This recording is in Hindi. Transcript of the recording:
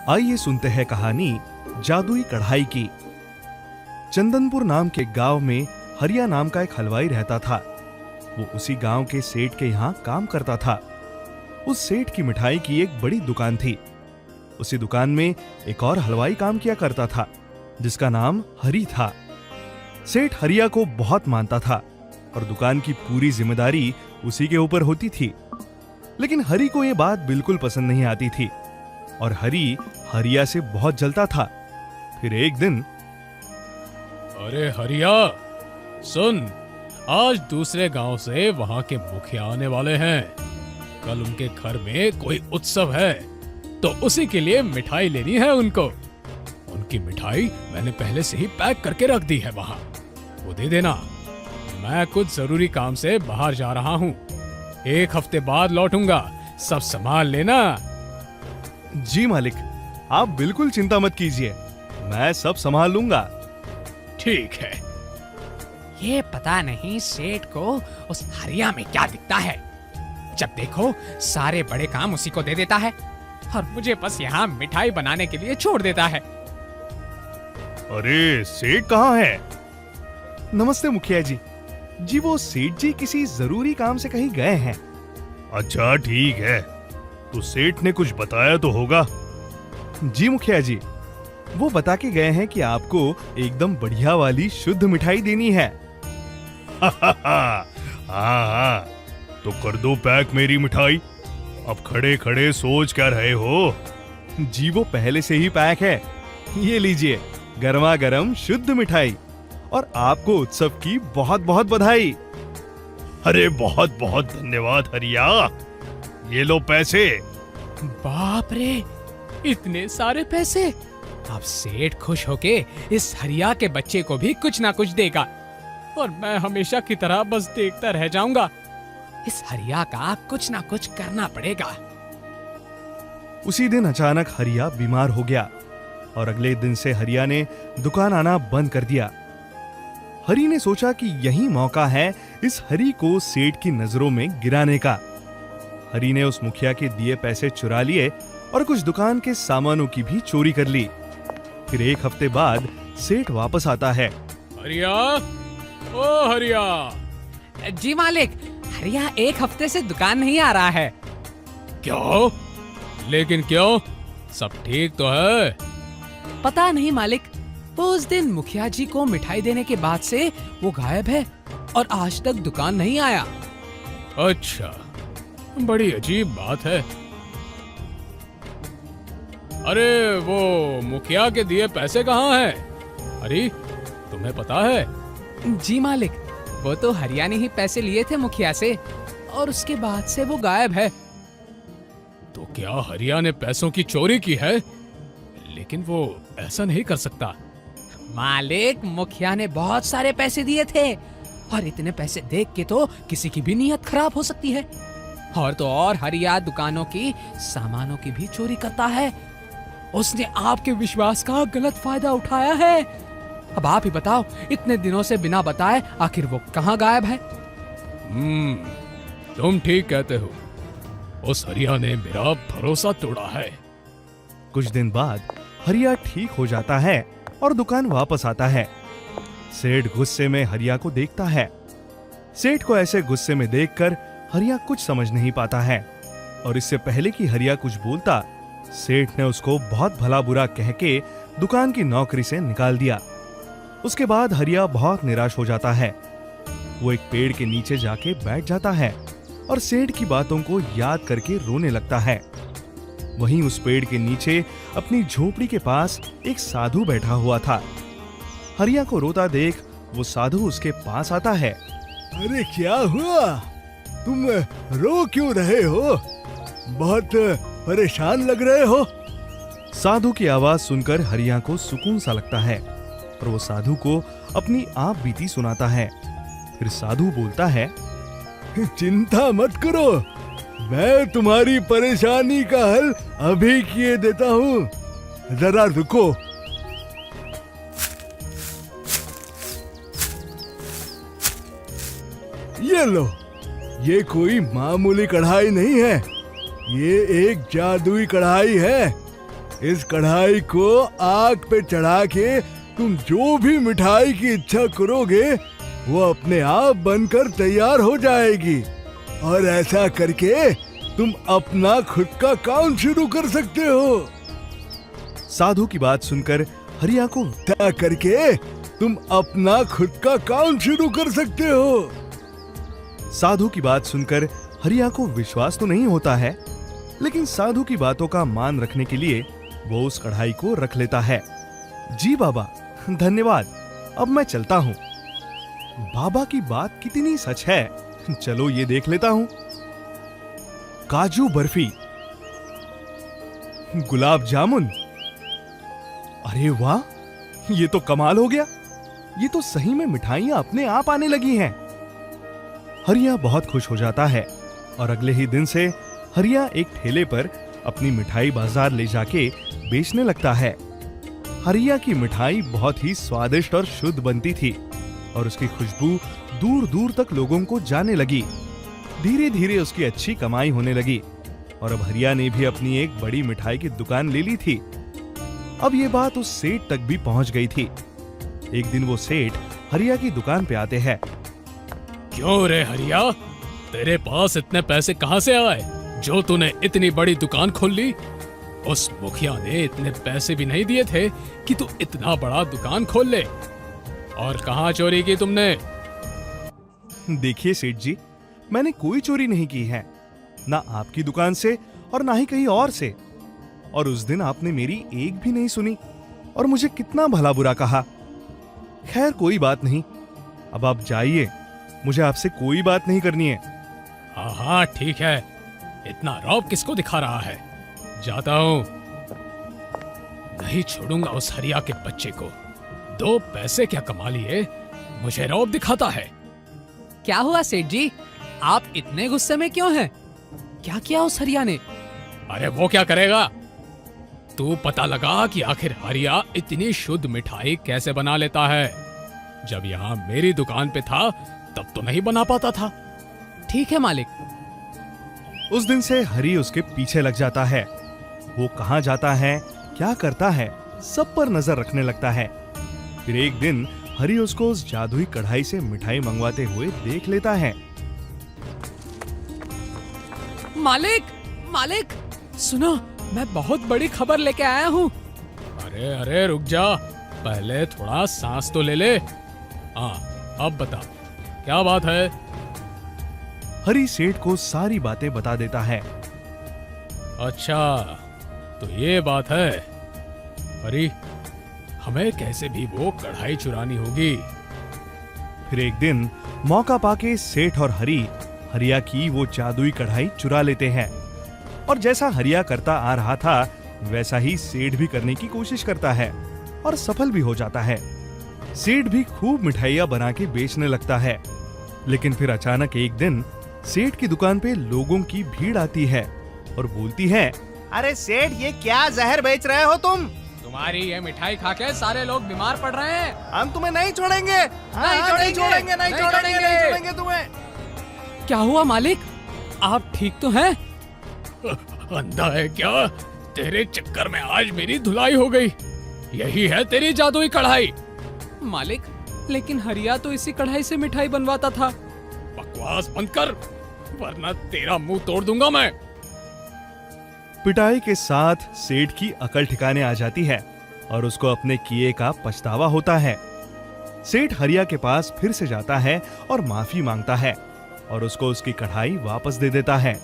आइए सुनते हैं कहानी जादुई कढ़ाई की। चंदनपुर नाम के गांव में हरिया नाम का एक हलवाई रहता था। वो उसी गांव के सेठ के यहाँ काम करता था। उस सेठ की मिठाई की एक बड़ी दुकान थी। उसी दुकान में एक और हलवाई काम किया करता था जिसका नाम हरि था। सेठ हरिया को बहुत मानता था और दुकान की पूरी जिम्मेदारी उसी के ऊपर होती थी। लेकिन हरि को यह बात बिल्कुल पसंद नहीं आती थी और हरि हरिया से बहुत जलता था। फिर एक दिन, अरे हरिया, सुन, आज दूसरे गांव से वहां के मुखिया आने वाले हैं। कल उनके घर में कोई उत्सव है, तो उसी के लिए मिठाई लेनी है उनको। उनकी मिठाई मैंने पहले से ही पैक करके रख दी है वहां, वो दे देना। मैं कुछ जरूरी काम से बाहर जा रहा हूँ, 1 हफ्ते बाद लौटूंगा, सब संभाल लेना। जी मालिक, आप बिल्कुल चिंता मत कीजिए, मैं सब संभाल लूंगा। ठीक है। ये पता नहीं सेठ को उस हरिया में क्या दिखता है। जब देखो सारे बड़े काम उसी को दे देता है और मुझे बस यहाँ मिठाई बनाने के लिए छोड़ देता है। अरे सेठ कहाँ है? नमस्ते मुखिया जी। जी वो सेठ जी किसी जरूरी काम से कहीं गए हैं। अच्छा ठीक है, तो सेठ ने कुछ बताया तो होगा। जी मुखिया जी, वो बता के गए हैं कि आपको एकदम बढ़िया वाली शुद्ध मिठाई देनी है। हाँ, तो कर दो पैक मेरी मिठाई। अब खड़े खड़े सोच क्या रहे हो? जी वो पहले से ही पैक है, ये लीजिए गर्मा गर्म शुद्ध मिठाई, और आपको उत्सव की बहुत बहुत बधाई। अरे बहुत बहुत धन्यवाद हरिया, ये लो पैसे। बाप रे, इतने सारे पैसे! अब सेठ खुश होके इस हरिया के बच्चे को भी कुछ ना कुछ देगा और मैं हमेशा की तरह बस देखता रह जाऊंगा। इस हरिया का कुछ ना कुछ करना पड़ेगा। उसी दिन अचानक हरिया बीमार हो गया और अगले दिन से हरिया ने दुकान आना बंद कर दिया। हरि ने सोचा कि यही मौका है इस हरि को सेठ की नजरों में गिराने का। हरि ने उस मुखिया के दिए पैसे चुरा लिए और कुछ दुकान के सामानों की भी चोरी कर ली। फिर 1 हफ्ते बाद सेठ वापस आता है। हरिया, ओ हरिया। जी मालिक, हरिया 1 हफ्ते से दुकान नहीं आ रहा है। क्यों? लेकिन क्यों? सब ठीक तो है? पता नहीं मालिक, उस दिन मुखिया जी को मिठाई देने के बाद से वो गायब है और आज तक दुकान नहीं आया। अच्छा, बड़ी अजीब बात है। अरे वो मुखिया के दिए पैसे कहाँ हैं? अरे तुम्हें पता है? जी मालिक, वो तो हरिया ने ही पैसे लिए थे मुखिया से और उसके बाद से वो गायब है। तो क्या हरिया ने पैसों की चोरी की है? लेकिन वो ऐसा नहीं कर सकता। मालिक, मुखिया ने बहुत सारे पैसे दिए थे और इतने पैसे देख के तो किसी की भी नीयत खराब हो सकती है। और तो और हरिया दुकानों की सामानों की भी चोरी करता है। उसने आपके विश्वास का गलत फायदा उठाया है। अब आप ही बताओ, इतने दिनों से बिना बताए आखिर वो कहाँ गायब है? तुम ठीक कहते हो। उस हरिया ने मेरा भरोसा तोड़ा है। कुछ दिन बाद हरिया ठीक हो जाता है और दुकान वापस आता है। सेठ गुस्से में हरिया को देखता है। सेठ को ऐसे गुस्से में देखकर हरिया कुछ समझ नहीं पाता है और इससे पहले कि हरिया कुछ बोलता, सेठ ने उसको बहुत भला बुरा कह के दुकान की नौकरी से निकाल दिया। उसके बाद हरिया बहुत निराश हो जाता है। वो एक पेड़ के नीचे जाके बैठ जाता है और सेठ की बातों को याद करके रोने लगता है। वहीं उस पेड़ के नीचे अपनी झोपड़ी के पास एक साधु बैठा हुआ था। हरिया को रोता देख वो साधु उसके पास आता है। अरे क्या हुआ? तुम रो क्यों रहे हो? बहुत परेशान लग रहे हो। साधु की आवाज सुनकर हरिया को सुकून सा लगता है और वो साधु को अपनी आप बीती सुनाता है। फिर साधु बोलता है, चिंता मत करो, मैं तुम्हारी परेशानी का हल अभी किए देता हूँ, जरा रुको। ये लो, ये कोई मामूली कढ़ाई नहीं है, ये एक जादुई कढ़ाई है। इस कढ़ाई को आग पे चढ़ा के तुम जो भी मिठाई की इच्छा करोगे वो अपने आप बनकर तैयार हो जाएगी, और ऐसा करके तुम अपना खुद का काम शुरू कर सकते हो। साधु की बात सुनकर हरिया को ऐसा करके तुम अपना खुद का काम शुरू कर सकते हो। साधु की बात सुनकर हरिया को विश्वास तो नहीं होता है, लेकिन साधु की बातों का मान रखने के लिए वो उस कढ़ाई को रख लेता है। जी बाबा, धन्यवाद, अब मैं चलता हूँ। बाबा की बात कितनी सच है, चलो ये देख लेता हूँ। काजू बर्फी, गुलाब जामुन, अरे वाह, ये तो कमाल हो गया। ये तो सही में मिठाइयां अपने आप आने लगी हैं। हरिया बहुत खुश हो जाता है और अगले ही दिन से हरिया एक ठेले पर अपनी मिठाई बाजार ले जाके बेचने लगता है। हरिया की मिठाई बहुत ही स्वादिष्ट और शुद्ध बनती थी और उसकी खुशबू दूर दूर तक लोगों को जाने लगी। धीरे धीरे उसकी अच्छी कमाई होने लगी और अब हरिया ने भी अपनी एक बड़ी मिठाई की दुकान ले ली थी। अब ये बात उस सेठ तक भी पहुंच गई थी। एक दिन वो सेठ हरिया की दुकान पे आते हैं। क्यों रे हरिया, तेरे पास इतने पैसे कहाँ से आए जो तूने इतनी बड़ी दुकान खोल ली? उस मुखिया ने इतने पैसे भी नहीं दिए थे कि तू इतना बड़ा दुकान खोल ले। और कहाँ चोरी की तुमने? देखिए सेठ जी, मैंने कोई चोरी नहीं की है, ना आपकी दुकान से और ना ही कहीं और से। और उस दिन आपने मेरी एक भी नहीं सुनी और मुझे कितना भला बुरा कहा। खैर कोई बात नहीं, अब आप जाइए, मुझे आपसे कोई बात नहीं करनी है। हाँ हाँ ठीक है, इतना रौब किसको दिखा रहा है? जाता हूँ, नहीं छोड़ूंगा उस हरिया के बच्चे को। 2 पैसे क्या कमा लिए, मुझे रौब दिखाता है। क्या हुआ सेठ जी, आप इतने गुस्से में क्यों हैं? क्या किया उस हरिया ने? अरे वो क्या करेगा, तू पता लगा कि आखिर हरिया इतनी शुद्ध मिठाई कैसे बना लेता है। जब यहाँ मेरी दुकान पे था तब तो नहीं बना पाता था। ठीक है मालिक। उस दिन से हरि उसके पीछे लग जाता है। वो कहाँ जाता है, क्या करता है, सब पर नजर रखने लगता है। फिर एक दिन हरि उसको उस जादुई कढ़ाई से मिठाई मंगवाते हुए देख लेता है। मालिक, मालिक, सुनो, मैं बहुत बड़ी खबर लेके आया हूँ। अरे अरे रुक जा, पहले थोड़ा सांस तो ले ले। हाँ अब बता, क्या बात है? हरि सेठ को सारी बातें बता देता है। अच्छा तो ये बात है। हरि, हमें कैसे भी वो कढ़ाई चुरानी होगी। फिर एक दिन मौका पाके सेठ और हरि हरिया की वो जादुई कढ़ाई चुरा लेते हैं और जैसा हरिया करता आ रहा था वैसा ही सेठ भी करने की कोशिश करता है और सफल भी हो जाता है। सेठ भी खूब मिठाइयां बना के बेचने लगता है। लेकिन फिर अचानक एक दिन सेठ की दुकान पे लोगों की भीड़ आती है और बोलती है, अरे सेठ, ये क्या जहर बेच रहे हो तुम? तुम्हारी ये मिठाई खा के सारे लोग बीमार पड़ रहे हैं। हम तुम्हें नहीं छोड़ेंगे, नहीं छोड़ेंगे तुम्हें। क्या हुआ मालिक, आप ठीक तो हैं? अंधा है क्या? तेरे चक्कर में आज मेरी धुलाई हो गई। यही है तेरी जादुई कढ़ाई। मालिक, लेकिन हरिया तो इसी कढ़ाई से मिठाई बनवाता था। बकवास बंद कर, वरना तेरा मुंह तोड़ दूंगा मैं। पिटाई के साथ सेठ की अकल ठिकाने आ जाती है और उसको अपने किए का पछतावा होता है। सेठ हरिया के पास फिर से जाता है और माफी मांगता है और उसको उसकी कढ़ाई वापस दे देता है।